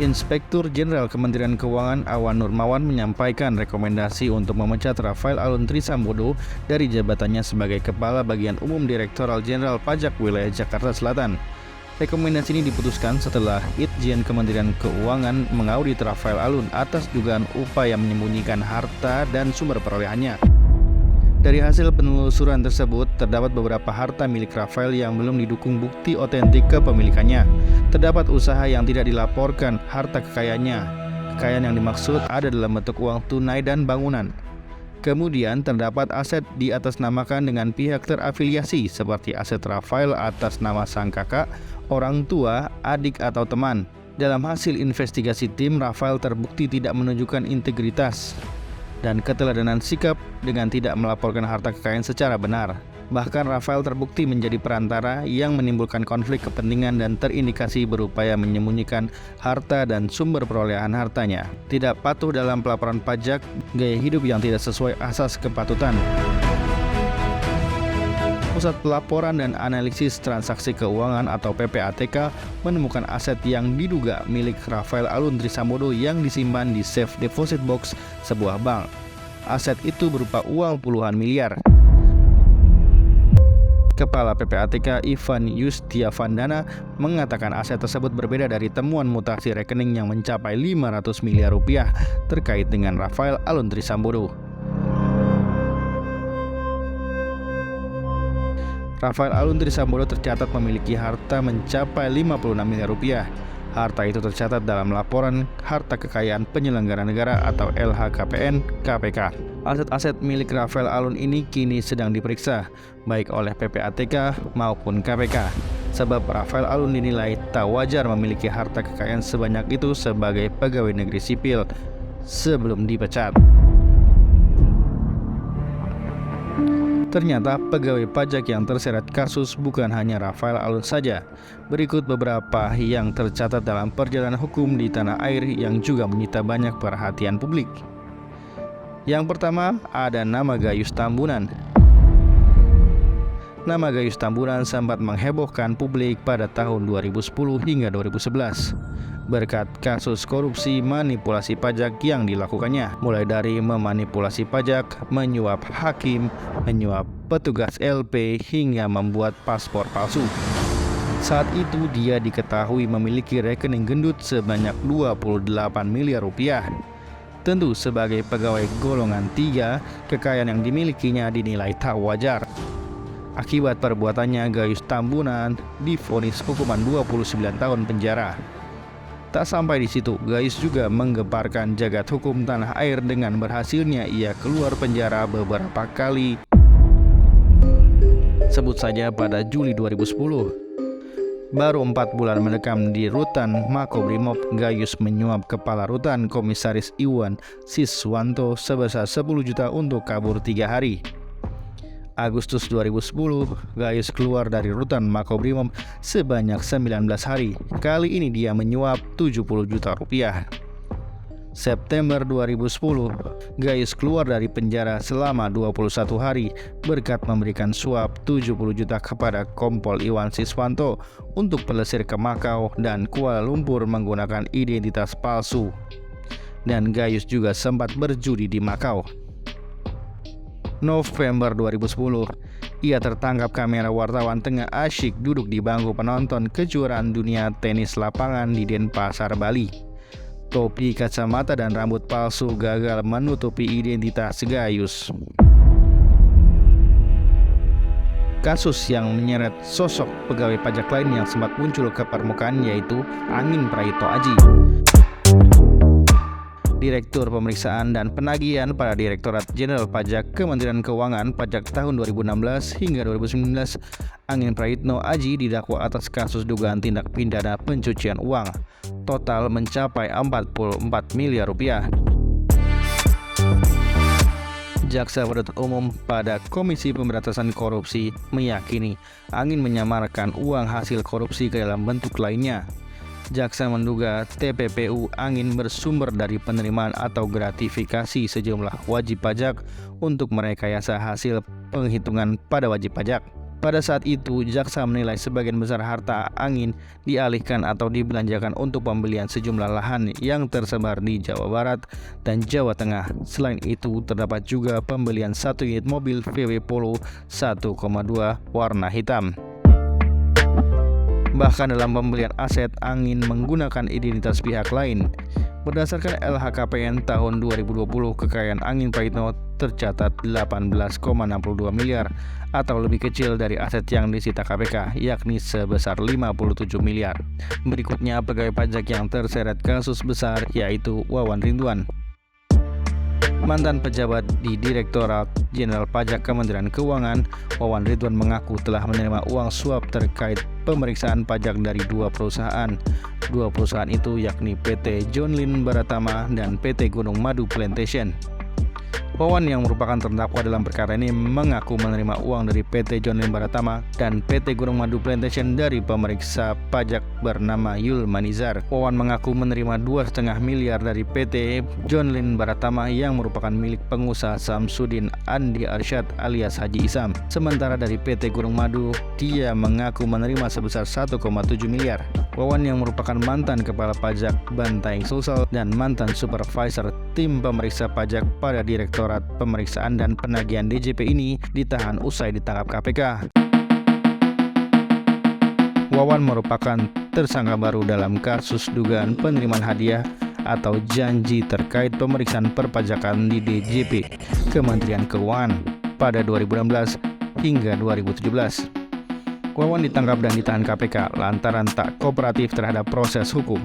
Inspektur Jenderal Kementerian Keuangan Awan Nurmawan menyampaikan rekomendasi untuk memecat Rafael Alun Trisambodo dari jabatannya sebagai Kepala Bagian Umum Direktoral Jenderal Pajak Wilayah Jakarta Selatan. Rekomendasi ini diputuskan setelah Itjen Kementerian Keuangan mengaudit Rafael Alun atas dugaan upaya menyembunyikan harta dan sumber perolehannya. Dari hasil penelusuran tersebut, terdapat beberapa harta milik Rafael yang belum didukung bukti otentik kepemilikannya. Terdapat usaha yang tidak dilaporkan harta kekayaannya. Kekayaan yang dimaksud ada dalam bentuk uang tunai dan bangunan. Kemudian terdapat aset diatasnamakan dengan pihak terafiliasi seperti aset Rafael atas nama sang kakak, orang tua, adik atau teman. Dalam hasil investigasi tim, Rafael terbukti tidak menunjukkan integritas dan keteladanan sikap dengan tidak melaporkan harta kekayaan secara benar. Bahkan Rafael terbukti menjadi perantara yang menimbulkan konflik kepentingan dan terindikasi berupaya menyembunyikan harta dan sumber perolehan hartanya. Tidak patuh dalam pelaporan pajak, gaya hidup yang tidak sesuai asas kepatutan. Pusat Pelaporan dan Analisis Transaksi Keuangan atau PPATK menemukan aset yang diduga milik Rafael Alun Trisambodo yang disimpan di safe deposit box sebuah bank. Aset itu berupa uang puluhan miliar. Kepala PPATK Ivan Yustiavandana mengatakan aset tersebut berbeda dari temuan mutasi rekening yang mencapai 500 miliar rupiah terkait dengan Rafael Alun Trisambodo. Rafael Alun Trisambodo tercatat memiliki harta mencapai 56 miliar rupiah. Harta itu tercatat dalam laporan harta kekayaan penyelenggara negara atau LHKPN KPK. Aset-aset milik Rafael Alun ini kini sedang diperiksa baik oleh PPATK maupun KPK. Sebab Rafael Alun dinilai tak wajar memiliki harta kekayaan sebanyak itu sebagai pegawai negeri sipil sebelum dipecat. Ternyata pegawai pajak yang terseret kasus bukan hanya Rafael Alun saja. Berikut beberapa yang tercatat dalam perjalanan hukum di tanah air yang juga menyita banyak perhatian publik. Yang pertama, ada nama Gayus Tambunan. Nama Gayus Tambunan sempat menghebohkan publik pada tahun 2010 hingga 2011 berkat kasus korupsi manipulasi pajak yang dilakukannya, mulai dari memanipulasi pajak, menyuap hakim, menyuap petugas LP, hingga membuat paspor palsu. Saat itu dia diketahui memiliki rekening gendut sebanyak 28 miliar rupiah. Tentu sebagai pegawai golongan 3, kekayaan yang dimilikinya dinilai tak wajar. Akibat perbuatannya, Gayus Tambunan divonis hukuman 29 tahun penjara. Tak sampai di situ, Gayus juga menggemparkan jagat hukum tanah air dengan berhasilnya ia keluar penjara beberapa kali. Sebut saja pada Juli 2010. Baru 4 bulan mendekam di rutan Makobrimob, Gayus menyuap Kepala Rutan Komisaris Iwan Siswanto sebesar 10 juta untuk kabur 3 hari. Agustus 2010, Gayus keluar dari rutan Makobrimob sebanyak 19 hari. Kali ini dia menyuap 70 juta rupiah. September 2010, Gayus keluar dari penjara selama 21 hari berkat memberikan suap 70 juta kepada Kompol Iwan Siswanto untuk pelesir ke Makau dan Kuala Lumpur menggunakan identitas palsu. Dan Gayus juga sempat berjudi di Makau. November 2010, ia tertangkap kamera wartawan tengah asyik duduk di bangku penonton kejuaraan dunia tenis lapangan di Denpasar, Bali. Topi, kacamata, dan rambut palsu gagal menutupi identitas Gayus. Kasus yang menyeret sosok pegawai pajak lain yang sempat muncul ke permukaan yaitu Angin Praitno Aji, Direktur Pemeriksaan dan Penagihan pada Direktorat Jenderal Pajak Kementerian Keuangan Pajak tahun 2016 hingga 2019. Angin Praitno Aji didakwa atas kasus dugaan tindak pidana pencucian uang, total mencapai 44 miliar rupiah. Jaksa Penuntut Umum pada Komisi Pemberantasan Korupsi meyakini Angin menyamarkan uang hasil korupsi ke dalam bentuk lainnya. Jaksa menduga TPPU Angin bersumber dari penerimaan atau gratifikasi sejumlah wajib pajak untuk merekayasa hasil penghitungan pada wajib pajak. Pada saat itu, jaksa menilai sebagian besar harta angin dialihkan atau dibelanjakan untuk pembelian sejumlah lahan yang tersebar di Jawa Barat dan Jawa Tengah. Selain itu, terdapat juga pembelian 1 unit mobil VW Polo 1,2 warna hitam. Bahkan dalam pembelian aset angin menggunakan identitas pihak lain. Berdasarkan LHKPN tahun 2020, kekayaan Angin Praitno tercatat 18,62 miliar atau lebih kecil dari aset yang disita KPK, yakni sebesar 57 miliar. Berikutnya pegawai pajak yang terseret kasus besar yaitu Wawan Ridwan. Mantan pejabat di Direktorat Jenderal Pajak Kementerian Keuangan, Wawan Ridwan mengaku telah menerima uang suap terkait pemeriksaan pajak dari 2 perusahaan. 2 perusahaan itu yakni PT John Lynn Baratama dan PT Gunung Madu Plantation. Wawan yang merupakan terdakwa dalam perkara ini mengaku menerima uang dari PT John Lynn Baratama dan PT Gunung Madu Plantation dari pemeriksa pajak bernama Yul Manizar. Wawan mengaku menerima 2,5 miliar dari PT John Lynn Baratama yang merupakan milik pengusaha Samsudin Andi Arsyad alias Haji Isam. Sementara dari PT Gunung Madu, dia mengaku menerima sebesar 1,7 miliar. Wawan yang merupakan mantan kepala pajak Bantaeng Sulsel dan mantan supervisor tim pemeriksa pajak pada Direktorat Pemeriksaan dan Penagihan DJP ini ditahan usai ditangkap KPK. Wawan merupakan tersangka baru dalam kasus dugaan penerimaan hadiah atau janji terkait pemeriksaan perpajakan di DJP Kementerian Keuangan pada 2016 hingga 2017. Wawan ditangkap dan ditahan KPK lantaran tak kooperatif terhadap proses hukum.